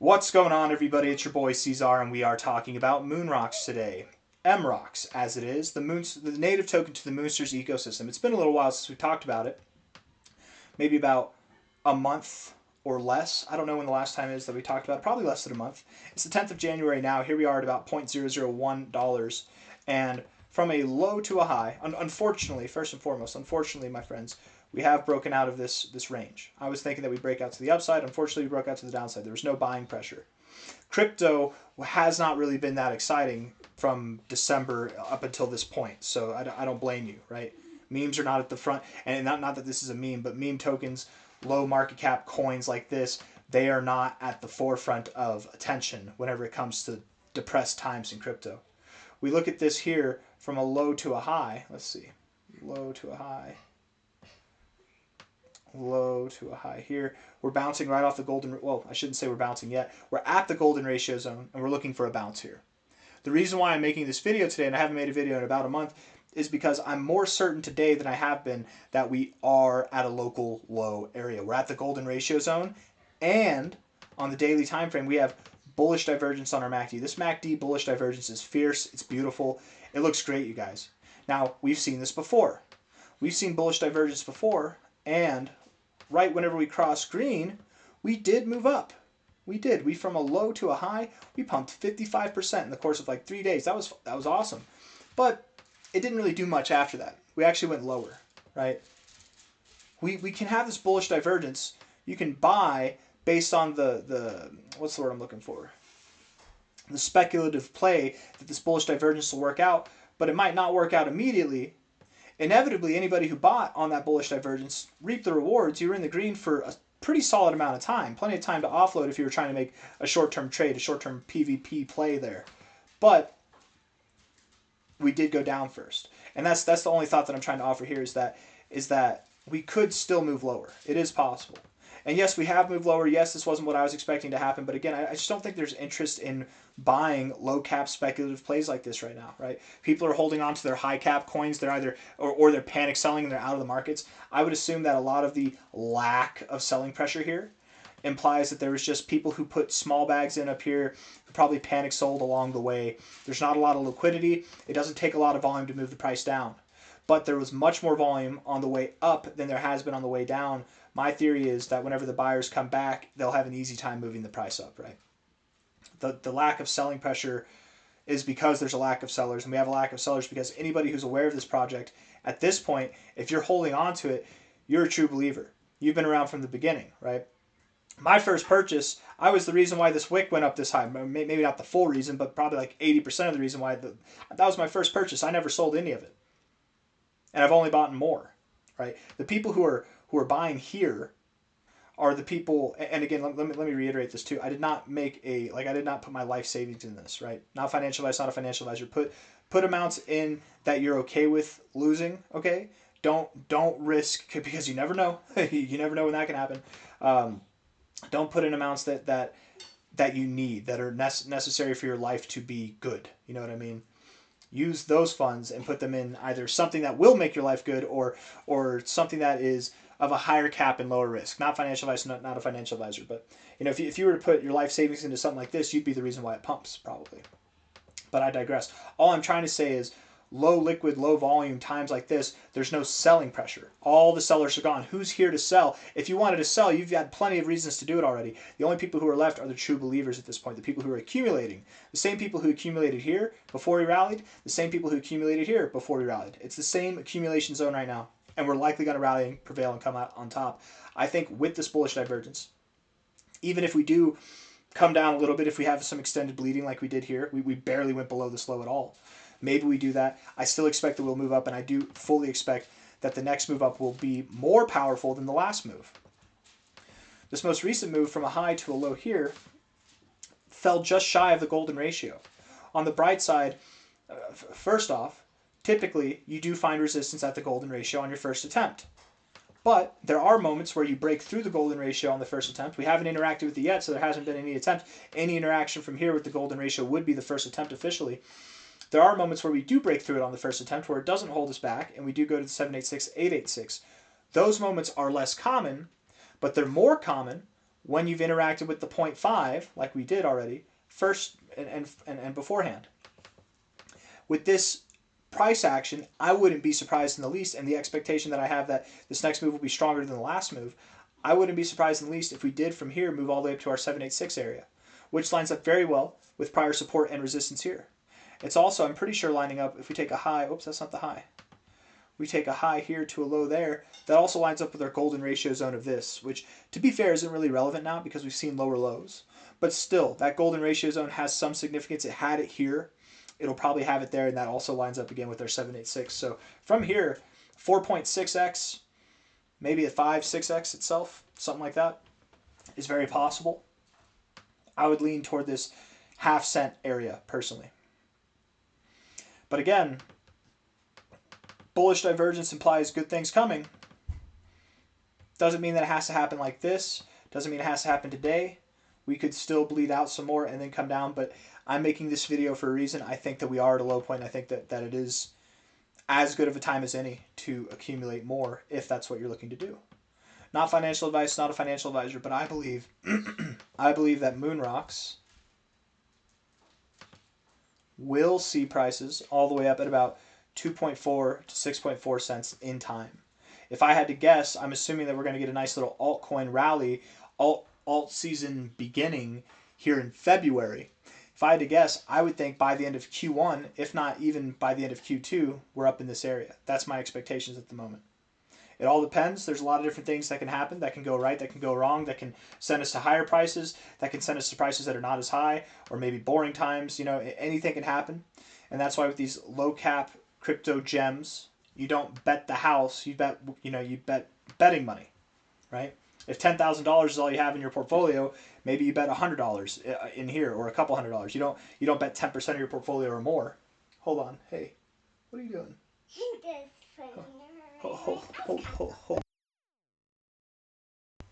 What's going on, everybody? It's your boy C-Zar, and we are talking about MROCKS today. MROCKS, as it is, the native token to the Moonsters ecosystem. It's been a little while since we talked about it. Maybe about a month or less. I don't know when the last time is that we talked about it. Probably less than a month. It's the 10th of January now. Here we are at about $0.001. And from a low to a high, unfortunately, first and foremost, unfortunately, my friends, we have broken out of this range. I was thinking that we'd break out to the upside. Unfortunately, we broke out to the downside. There was no buying pressure. Crypto has not really been that exciting from December up until this point, so I don't blame you, right? Memes are not at the front, and not that this is a meme, but meme tokens, low market cap coins like this, they are not at the forefront of attention whenever it comes to depressed times in crypto. We look at this here from a low to a high. Let's see. Low to a high. Low to a high here. We're bouncing right off the golden, well, I shouldn't say we're bouncing yet. We're at the golden ratio zone, and we're looking for a bounce here. The reason why I'm making this video today, and I haven't made a video in about a month, is because I'm more certain today than I have been that we are at a local low area. We're at the golden ratio zone, and on the daily time frame, we have bullish divergence on our MACD. This MACD bullish divergence is fierce. It's beautiful. It looks great, you guys. Now, we've seen this before. We've seen bullish divergence before, and right whenever we cross green, we did move up. We did. We, from a low to a high, we pumped 55% in the course of like 3 days. That was awesome. But it didn't really do much after that. We actually went lower, right? We can have this bullish divergence. You can buy based on the what's the word I'm looking for? The speculative play that this bullish divergence will work out, but it might not work out immediately. Inevitably, anybody who bought on that bullish divergence reaped the rewards. You were in the green for a pretty solid amount of time. Plenty of time to offload if you were trying to make a short-term trade, a short-term PvP play there. But we did go down first. And that's the only thought that I'm trying to offer here is that we could still move lower. It is possible. And yes, we have moved lower. Yes, this wasn't what I was expecting to happen. But again, I just don't think there's interest in buying low cap speculative plays like this right now, right? People are holding on to their high cap coins. They're either, or they're panic selling and they're out of the markets. I would assume that a lot of the lack of selling pressure here implies that there was just people who put small bags in up here who probably panic sold along the way. There's not a lot of liquidity. It doesn't take a lot of volume to move the price down. But there was much more volume on the way up than there has been on the way down. My theory is that whenever the buyers come back, they'll have an easy time moving the price up, right? The lack of selling pressure is because there's a lack of sellers, and we have a lack of sellers because anybody who's aware of this project, at this point, if you're holding on to it, you're a true believer. You've been around from the beginning, right? My first purchase, I was the reason why this wick went up this high. Maybe not the full reason, but probably like 80% of the reason why. That was my first purchase. I never sold any of it. And I've only bought more, right? The people who are buying here are the people, and again, let me reiterate this too. I did not put my life savings in this, right? Not financial advice, not a financial advisor. Put amounts in that you're okay with losing, okay? Don't risk, because you never know. You never know when that can happen. Don't put in amounts that you need, that are necessary for your life to be good. You know what I mean? Use those funds and put them in either something that will make your life good or something that is of a higher cap and lower risk. Not financial advice, not a financial advisor, but you know, if you were to put your life savings into something like this, you'd be the reason why it pumps, probably. But I digress. All I'm trying to say is low liquid, low volume times like this, there's no selling pressure. All the sellers are gone. Who's here to sell? If you wanted to sell, you've had plenty of reasons to do it already. The only people who are left are the true believers at this point, the people who are accumulating. The same people who accumulated here before we rallied, the same people who accumulated here before we rallied. It's the same accumulation zone right now, and we're likely going to rally, prevail, and come out on top. I think with this bullish divergence, even if we do come down a little bit, if we have some extended bleeding like we did here, we barely went below this low at all. Maybe we do that. I still expect that we'll move up, and I do fully expect that the next move up will be more powerful than the last move. This most recent move from a high to a low here fell just shy of the golden ratio. On the bright side, first off, typically you do find resistance at the golden ratio on your first attempt. But there are moments where you break through the golden ratio on the first attempt. We haven't interacted with it yet, so there hasn't been any attempt. Any interaction from here with the golden ratio would be the first attempt officially. There are moments where we do break through it on the first attempt where it doesn't hold us back, and we do go to the 786, 886. Those moments are less common, but they're more common when you've interacted with the 0.5, like we did already, first and beforehand. With this price action, I wouldn't be surprised in the least, and the expectation that I have that this next move will be stronger than the last move, I wouldn't be surprised in the least if we did from here move all the way up to our 786 area, which lines up very well with prior support and resistance here. It's also, I'm pretty sure, lining up, if we take a high, oops, that's not the high. We take a high here to a low there, that also lines up with our golden ratio zone of this, which, to be fair, isn't really relevant now because we've seen lower lows. But still, that golden ratio zone has some significance. It had it here. It'll probably have it there, and that also lines up again with our 786. So from here, 4.6x, maybe a 5, 6x itself, something like that, is very possible. I would lean toward this half-cent area, personally. But again, bullish divergence implies good things coming. Doesn't mean that it has to happen like this. Doesn't mean it has to happen today. We could still bleed out some more and then come down, but I'm making this video for a reason. I think that we are at a low point. I think that it is as good of a time as any to accumulate more if that's what you're looking to do. Not financial advice, not a financial advisor, but I believe I believe that MROCKS will see prices all the way up at about 2.4 to 6.4 cents in time. If I had to guess, I'm assuming that we're going to get a nice little altcoin rally, alt season beginning here in February. If I had to guess, I would think by the end of Q1, if not even by the end of Q2, we're up in this area. That's my expectations at the moment. It all depends. There's a lot of different things that can happen, that can go right, that can go wrong, that can send us to higher prices, that can send us to prices that are not as high, or maybe boring times. You know, anything can happen. And that's why with these low cap crypto gems, you don't bet the house, you bet, you bet betting money, right? If $10,000 is all you have in your portfolio, maybe you bet $100 in here, or a couple $100. You don't bet 10% of your portfolio or more. Hold on. Hey, what are you doing? Hold.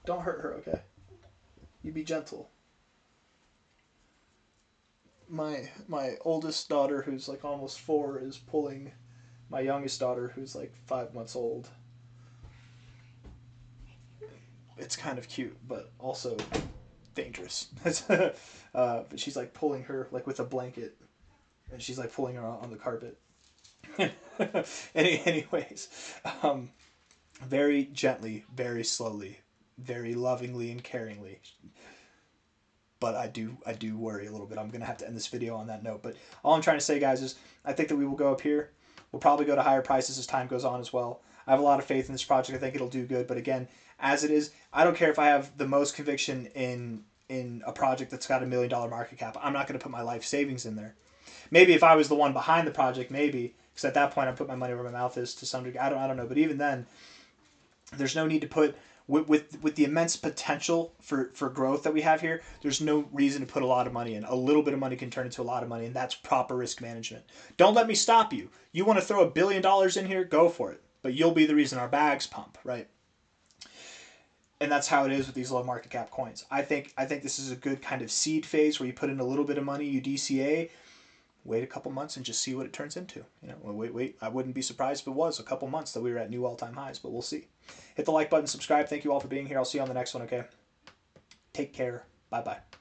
Don't hurt her, okay? You be gentle. My oldest daughter, who's like almost 4, is pulling my youngest daughter, who's like 5 months old. It's kind of cute, but also dangerous. But she's like pulling her like with a blanket, and she's like pulling her on the carpet. Anyways, very gently, very slowly, very lovingly and caringly. But I do worry a little bit. I'm gonna have to end this video on that note. But all I'm trying to say, guys, is I think that we will go up here. We'll probably go to higher prices as time goes on as well. I have a lot of faith in this project. I think it'll do good. But again, as it is, I don't care if I have the most conviction in a project that's got $1 million market cap. I'm not going to put my life savings in there. Maybe if I was the one behind the project, maybe, because at that point I put my money where my mouth is to some degree. I don't know. But even then, there's no need to put, with the immense potential for growth that we have here, there's no reason to put a lot of money in. A little bit of money can turn into a lot of money, and that's proper risk management. Don't let me stop you. You want to throw $1 billion in here? Go for it. But you'll be the reason our bags pump, right? And that's how it is with these low market cap coins. I think this is a good kind of seed phase where you put in a little bit of money, you DCA, wait a couple months and just see what it turns into. You know, wait. I wouldn't be surprised if it was a couple months that we were at new all-time highs, but we'll see. Hit the like button, subscribe. Thank you all for being here. I'll see you on the next one, okay? Take care. Bye-bye.